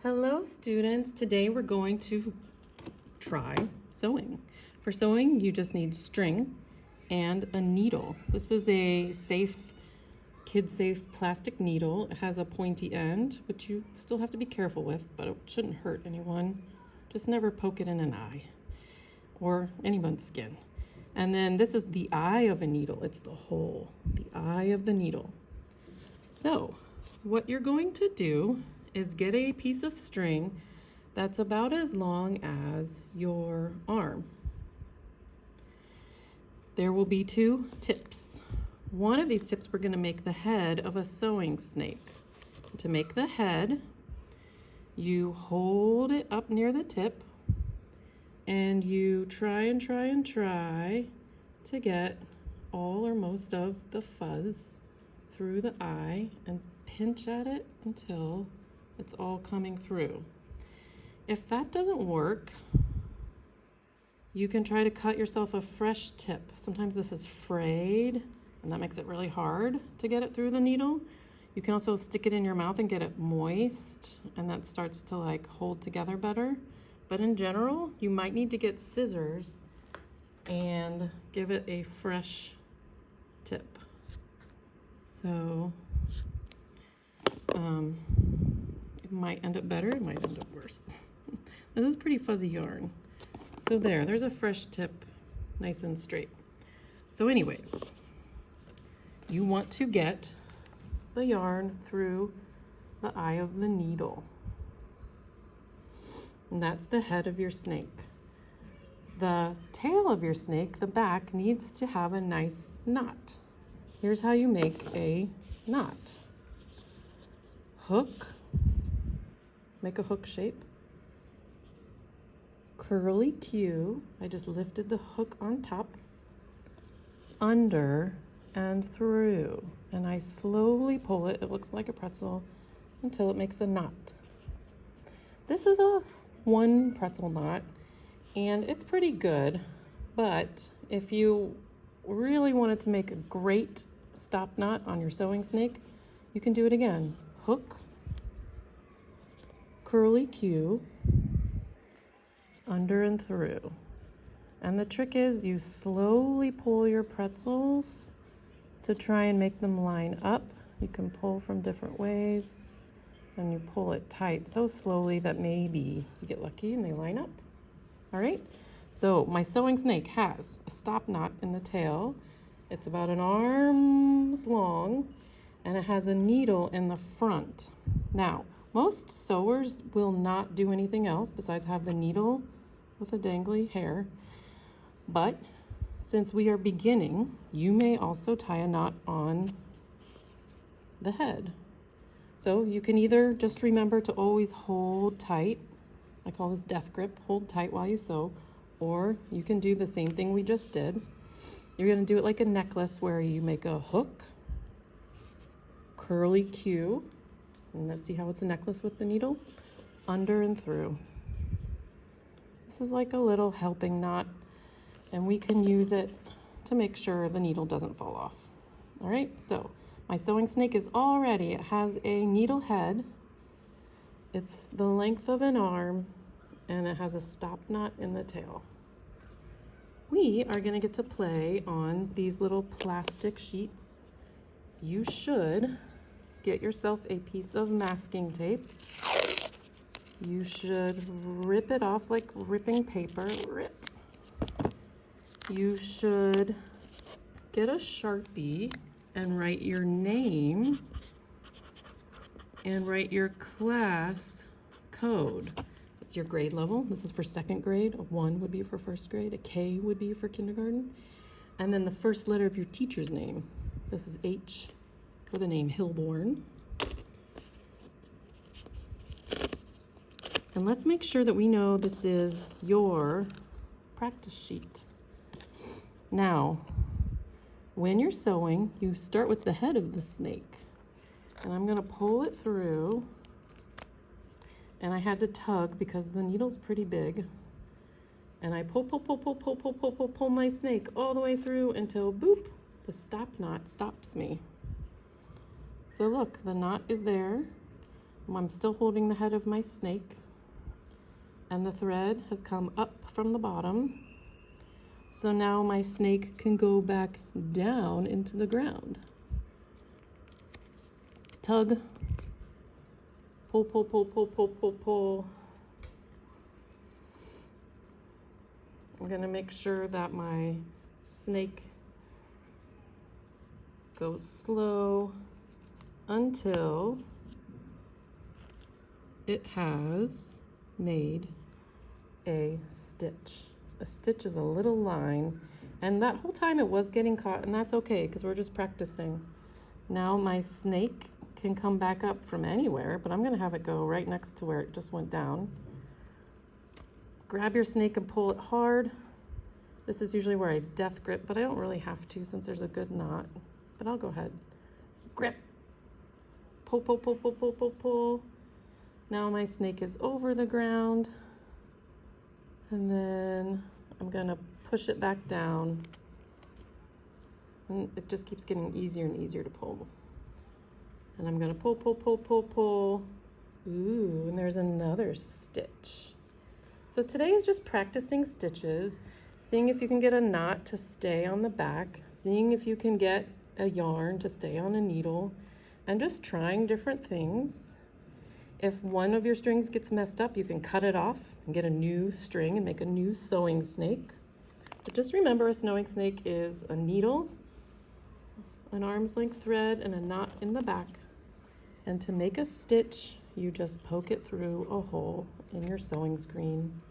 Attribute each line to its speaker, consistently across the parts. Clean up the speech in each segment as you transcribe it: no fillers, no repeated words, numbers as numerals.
Speaker 1: Hello students, today we're going to try sewing. For sewing, you just need string and a needle. This is a kid-safe plastic needle. It has a pointy end, which you still have to be careful with, but it shouldn't hurt anyone. Just never poke it in an eye or anyone's skin. And then this is the eye of a needle. It's the hole, the eye of the needle. So what you're going to do is get a piece of string that's about as long as your arm. There will be two tips. One of these tips, we're going to make the head of a sewing snake. To make the head, you hold it up near the tip and you try to get all or most of the fuzz through the eye and pinch at it until it's all coming through. If that doesn't work, you can try to cut yourself a fresh tip. Sometimes this is frayed and that makes it really hard to get it through the needle. You can also stick it in your mouth and get it moist, and that starts to like hold together better. But in general, you might need to get scissors and give it a fresh tip. So it might end up better, it might end up worse. This is pretty fuzzy yarn. So there's a fresh tip, nice and straight. So anyways, you want to get the yarn through the eye of the needle. And that's the head of your snake. The tail of your snake, the back, needs to have a nice knot. Here's how you make a knot. Hook, make a hook shape. Curly Q, I just lifted the hook on top, under and through, and I slowly pull it, it looks like a pretzel, until it makes a knot. This is a one pretzel knot, and it's pretty good, but if you really wanted to make a great stop knot on your sewing snake, you can do it again. Hook, curly Q, under and through. And the trick is you slowly pull your pretzels to try and make them line up. You can pull from different ways, and you pull it tight so slowly that maybe you get lucky and they line up. All right, so my sewing snake has a stop knot in the tail. It's about an arm's long, and it has a needle in the front. Now, most sewers will not do anything else besides have the needle with a dangly hair. But since we are beginning, you may also tie a knot on the head. So you can either just remember to always hold tight. I call this death grip, hold tight while you sew, or you can do the same thing we just did. You're gonna do it like a necklace where you make a hook, curly Q, and let's see how it's a necklace with the needle, under and through. This is like a little helping knot, and we can use it to make sure the needle doesn't fall off. All right, so my sewing snake is all ready. It has a needle head. It's the length of an arm, and it has a stop knot in the tail. We are gonna get to play on these little plastic sheets. You should get yourself a piece of masking tape. You should rip it off like ripping paper. Rip. You should get a Sharpie and write your name and write your class code. It's your grade level. This is for second grade. A 1 would be for first grade. A K would be for kindergarten. And then the first letter of your teacher's name. This is H for the name Hilborn. And let's make sure that we know this is your practice sheet. Now, when you're sewing, you start with the head of the snake. And I'm gonna pull it through. And I had to tug because the needle's pretty big. And I pull my snake all the way through until boop, the stop knot stops me. So look, the knot is there. I'm still holding the head of my snake, and the thread has come up from the bottom. So now my snake can go back down into the ground. Tug, pull, pull, pull, pull, pull, pull, pull. I'm gonna make sure that my snake goes slow until it has made a stitch. A stitch is a little line, and that whole time it was getting caught, and that's okay because we're just practicing. Now my snake can come back up from anywhere, but I'm gonna have it go right next to where it just went down. Grab your snake and pull it hard. This is usually where I death grip, but I don't really have to since there's a good knot, but I'll go ahead. Grip, pull, pull, pull, pull, pull, pull, pull. Now my snake is over the ground, and then I'm gonna push it back down, and it just keeps getting easier and easier to pull. And I'm gonna pull, pull, pull, pull, pull. Ooh, and there's another stitch. So today is just practicing stitches, seeing if you can get a knot to stay on the back, seeing if you can get a yarn to stay on a needle, and just trying different things. If one of your strings gets messed up, you can cut it off and get a new string and make a new sewing snake. But just remember, a sewing snake is a needle, an arm's length thread, and a knot in the back. And to make a stitch, you just poke it through a hole in your sewing screen.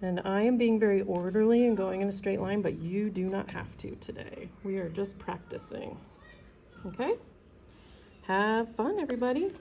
Speaker 1: And I am being very orderly and going in a straight line, but you do not have to today. We are just practicing. Okay? Have fun, everybody.